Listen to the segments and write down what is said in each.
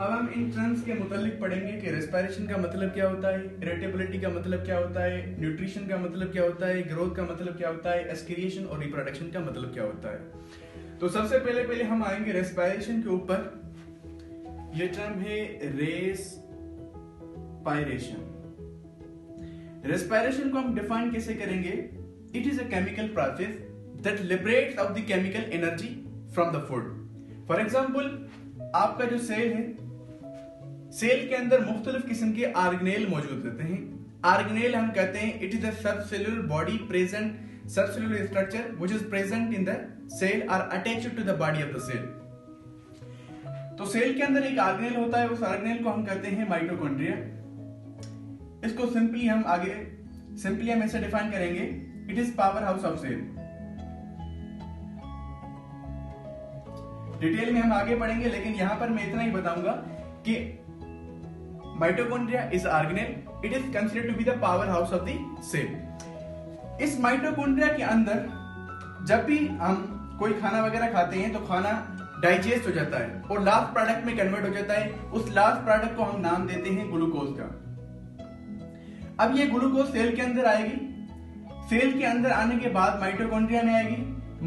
अब हम in terms के मुतालिक पढ़ेंगे कि रेस्पिरेशन का मतलब क्या होता है, इरिटेबिलिटी का मतलब क्या होता है, न्यूट्रिशन का मतलब क्या होता है, ग्रोथ का मतलब क्या होता है, एस्किरेशन और रिप्रोडक्शन का मतलब क्या होता है। तो सबसे पहले हम आएंगे रेस्पिरेशन के ऊपर। ये टर्म है रेस्पिरेशन। रेस्पिरेशन को हम डिफाइन कैसे करेंगे? It is a chemical process that liberates off the chemical energy from the food. For example, आपका जो सेल है, सेल के अंदर मुख्तलिफ किस्म के ऑर्गेनेल मौजूद रहते हैं। ऑर्गेनेल हम कहते हैं it is a subcellular body present, subcellular structure which is present in the cell are attached to the body of the cell. तो सेल के अंदर एक ऑर्गेनेल होता है, उस ऑर्गेनेल को हम कहते हैं माइटोकॉन्ड्रिया। इसको सिंपली हम ऐसे डिफाइन करेंगे, it is power house of cell. Detail में हम आगे पढ़ेंगे, लेकिन यहां पर मैं इतना ही बताऊंगा कि mitochondria is organelle, it is considered to be the power house of the cell. इस माइटोकॉन्ड्रिया के अंदर जब भी हम कोई खाना वगैरह खाते हैं तो खाना डाइजेस्ट हो जाता है और लास्ट प्रोडक्ट में कन्वर्ट हो जाता है। उस लास्ट प्रोडक्ट को हम नाम देते हैं ग्लूकोज का। अब ये ग्लूकोज सेल के अंदर आएगी, सेल के अंदर आने के बाद माइटोकॉन्ड्रिया में आएगी।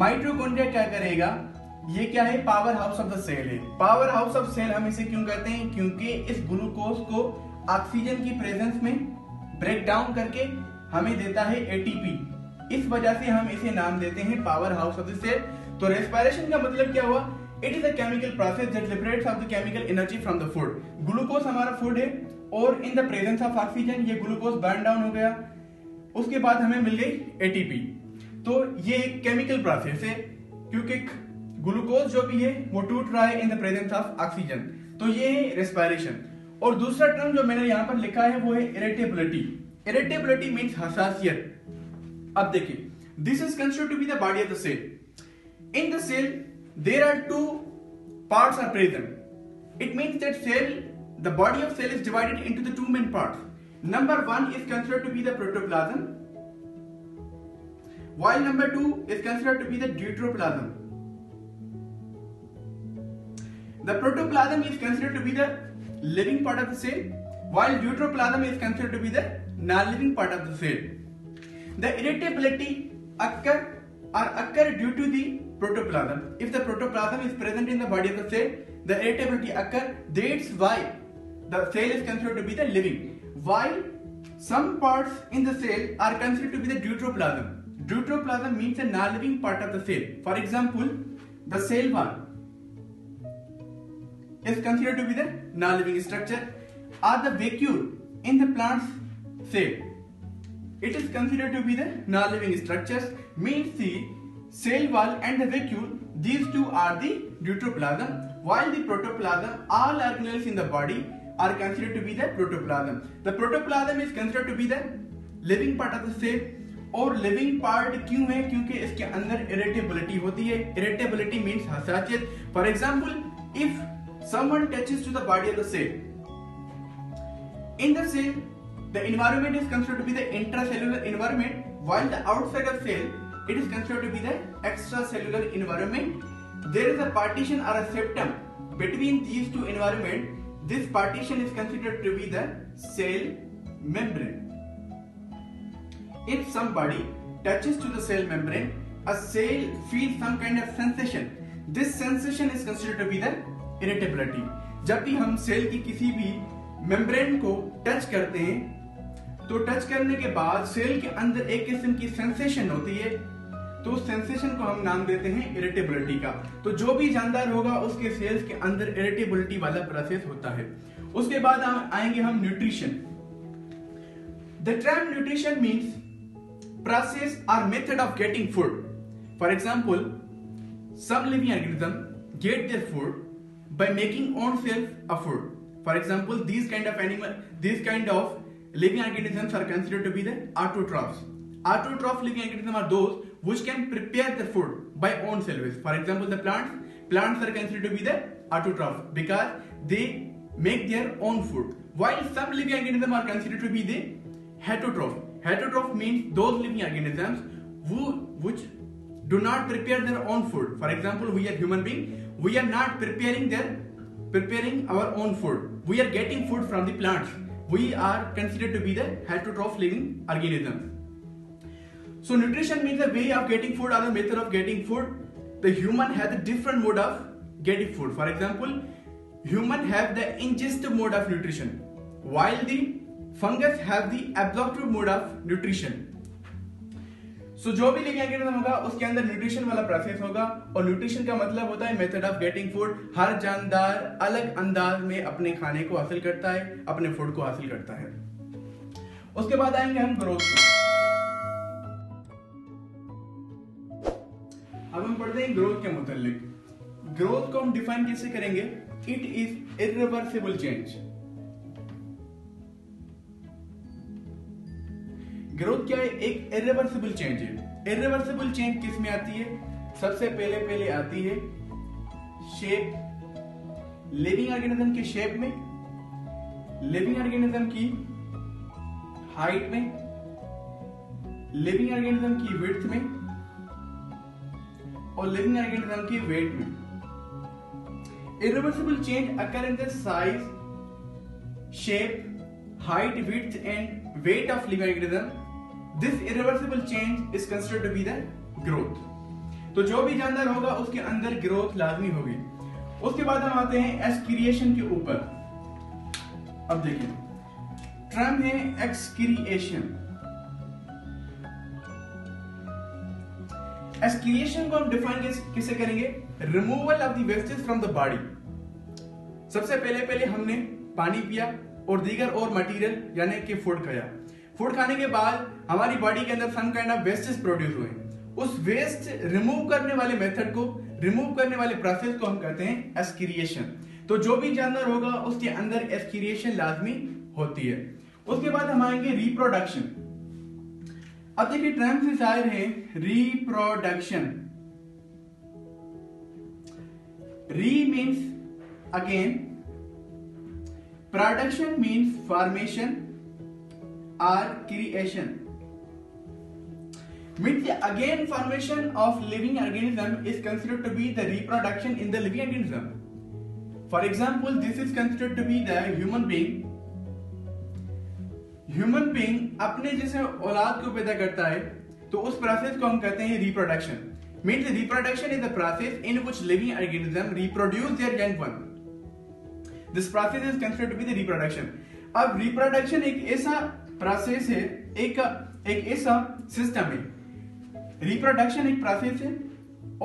माइटोकॉन्ड्रिया क्या करेगा? ये क्या है? Power house of the cell है। पावर हाउस ऑफ सेल हम इसे क्यों कहते हैं? क्योंकि इस ग्लूकोज को ऑक्सीजन की प्रेजेंस में ब्रेक डाउन करके हमें देता है एटीपी। इस वजह से हम इसे नाम देते हैं power house of the cell. तो रेस्पिरेशन का मतलब क्या हुआ? It is a chemical process that liberates off the chemical energy from the food. Glucose हमारा फूड है और in the presence of oxygen ये ग्लूकोज बर्न डाउन हो गया, उसके बाद हमें मिल गई एटीपी। तो ये एक केमिकल प्रोसेस है, क्योंकि ग्लूकोज जो भी है वो टूट रहा है इन द प्रेजेंस ऑफ ऑक्सीजन। तो ये है रेस्पिरेशन। और दूसरा टर्म जो मैंने यहां पर लिखा है वो है इरिटेबिलिटी। इरिटेबिलिटी मींस हसासियत। अब देखिए, this is considered to be the body of the cell. In the cell there are two parts are present. It means that the body of cell is divided into the two main parts. Number one is considered to be the protoplasm, while number two is considered to be the deuteroplasm. The protoplasm is considered to be the living part of the cell, while deuteroplasm is considered to be the non-living part of the cell. The irritability occur due to the protoplasm. If the protoplasm is present in the body of the cell, the irritability occur. That's why the cell is considered to be the living. While some parts in the cell are considered to be the deuteroplasm. Deuteroplasm means a non-living part of the cell. For example, the cell wall is considered to be the non-living structure, or the vacuole in the plant's cell. It is considered to be the non-living structures. Means the cell wall and the vacuole, these two are the deuteroplasm, while the protoplasm, all organelles in the body are considered to be the protoplasm. The protoplasm is considered to be the living part of the cell. और living part क्यों है? क्योंकि इसके अंदर irritability होती है। Irritability means हसासियत। For example, if someone touches to the body of the cell, in the cell, the environment is considered to be the intracellular environment, while the outside of cell it is considered to be the extracellular environment. There is a partition or a septum between these two environments. This partition is considered to be the cell membrane. If somebody touches to the cell membrane, a cell feels some kind of sensation. This sensation is considered to be the irritability. जब भी हम cell की किसी भी membrane को touch करते हैं तो टच करने के बाद सेल के अंदर एक किस्म की सेंसेशन होती है, तो उस सेंसेशन को हम नाम देते हैं इरिटेबिलिटी का। तो जो भी जानदार होगा उसके सेल्स के अंदर इरिटेबिलिटी वाला प्रोसेस होता है। उसके बाद आएंगे हम nutrition. The term nutrition means process और method of getting food. For example, some living organisms get their food by making own self a food. For example, these kind of living organisms are considered to be the autotrophs. Autotroph living organisms are those which can prepare the food by own selves. For example, the plants are considered to be the autotroph because they make their own food. While some living organisms are considered to be the heterotroph. Heterotroph means those living organisms which do not prepare their own food. For example, we are human beings, we are not preparing their preparing our own food. We are getting food from the plants. We are considered to be the heterotroph living organisms. So nutrition means the way of getting food or the method of getting food. The human has a different mode of getting food. For example, human have the ingestive mode of nutrition, while the fungus have the absorptive mode of nutrition. So जो भी living organism होगा उसके अंदर nutrition वाला process होगा, और nutrition का मतलब होता है मेथड ऑफ गेटिंग फूड. हर जानदार अलग अंदाज में अपने खाने को हासिल करता है, अपने फूड को हासिल करता है. उसके बाद आएंगे हम ग्रोथ में. अब हम पढ़ते हैं ग्रोथ के मुतालिक. ग्रोथ को हम डिफाइन कैसे करेंगे? It is irreversible change. Growth क्या है? एक इरिवर्सिबल चेंज है. इरिवर्सिबल चेंज किस में आती है? सबसे पहले आती है शेप, लिविंग ऑर्गेनिज्म के शेप में, लिविंग ऑर्गेनिज्म की हाइट में, लिविंग ऑर्गेनिज्म की विड्थ में, और लिविंग ऑर्गेनिज्म की वेट में. Irreversible change occur in the size, shape, height, width and weight of living organism. This irreversible change is considered to be the growth. तो जो भी जानदार होगा उसके अंदर ग्रोथ लाजमी होगी. उसके बाद हम आते हैं एक्सक्रिएशन के ऊपर. अब देखिए टर्म है एक्सक्रिएशन. एक्सक्रिएशन को हम डिफाइन किसे करेंगे? Removal of the wastage from the body. सबसे पहले हमने पानी पिया और दीगर और मटेरियल यानी कि फूड खाया. फूड खाने के बाद हमारी बॉडी के अंदर some kind of wastage produce हुए. उस वेस्ट रिमूव करने वाले मेथड को, रिमूव करने वाले प्रोसेस को हम कहते हैं एक्सक्रिएशन. तो जो भी जानवर होगा उसके अंदर एक्सक्रिएशन लाजमी होती है. उसके बाद हम आएंगे रिप्रोडक्शन. अब देखिए टर्म से जाहिर है रिप्रोडक्शन. री means again, production means formation or creation. Means the again formation of living organism is considered to be the reproduction in the living organism. For example, this is considered to be the human being. Human being अपने जैसे औलाद को पैदा करता है, तो उस process को हम कहते हैं reproduction. Means reproduction is the process in which living organism reproduce their young one. This process is considered to be the reproduction. अब reproduction एक ऐसा प्रोसेस है, एक ऐसा सिस्टम है. reproduction एक प्रोसेस है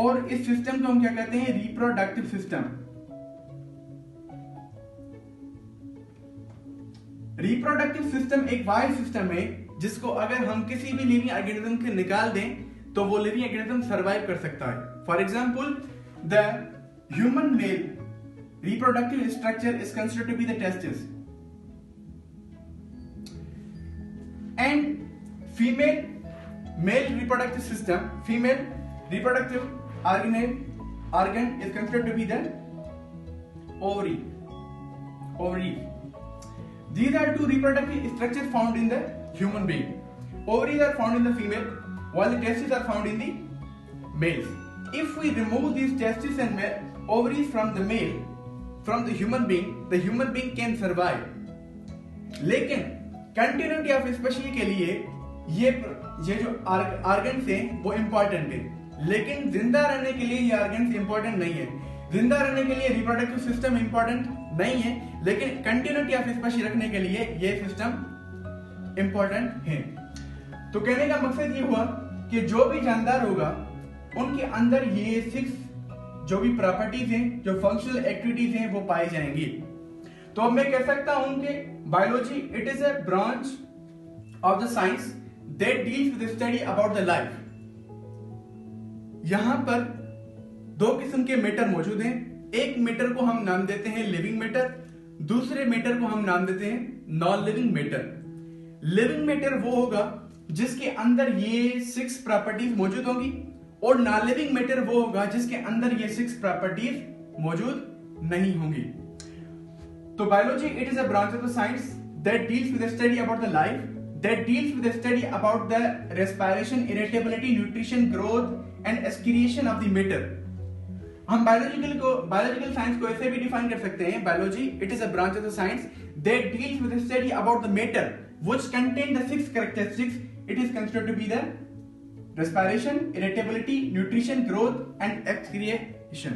और इस सिस्टम को हम क्या कहते हैं? Reproductive system. रिप्रोडक्टिव सिस्टम एक वाइड सिस्टम है जिसको अगर हम किसी भी लिविंग ऑर्गेनिज्म के निकाल दें तो वो लिविंग ऑर्गेनिज्म सरवाइव कर सकता है. For example, the human male reproductive structure is considered to be the testes, and female male reproductive system, female reproductive organ is considered to be the ovary. These are two reproductive structures found in the human being. Ovaries are found in the female while the testes are found in the males. If we remove these testes and ovaries from the male, from the human being can survive. लेकिन continuity of species के लिए ये जो organs हैं वो important है, लेकिन जिंदा रहने के लिए ये ऑर्गन्स इंपॉर्टेंट नहीं है. जिंदा रहने के लिए रिप्रोडक्टिव सिस्टम इंपॉर्टेंट नहीं है, लेकिन कंटिन्यूटी ऑफ स्पेशीज रखने के लिए ये सिस्टम इंपॉर्टेंट है. तो कहने का मकसद ये हुआ कि जो भी जानदार होगा उनके अंदर ये 6 जो भी प्रॉपर्टीज हैं, जो फंक्शनल एक्टिविटीज हैं वो पाई जाएंगी. तो अब मैं कह सकता हूं कि biology it is a branch of the science that deals with study about the life. यहां पर 2 किस्म के मैटर मौजूद हैं. एक मैटर को हम नाम देते हैं लिविंग मैटर, दूसरे मैटर को हम नाम देते हैं non living matter. Living matter वो होगा जिसके अंदर ये 6 प्रॉपर्टीज मौजूद होंगी, और नॉन लिविंग मैटर वो होगा जिसके अंदर ये 6 प्रॉपर्टीज मौजूद नहीं होंगी. तो biology it is a branch of the science that deals with the study about the life, that deals with the study about the respiration, irritability, nutrition, growth and excretion of the matter. हम biological science को ऐसे भी define कर सकते हैं, biology it is a branch of the science that deals with the study about the matter which contain the 6 characteristics it is considered to be the respiration, irritability, nutrition, growth and excretion.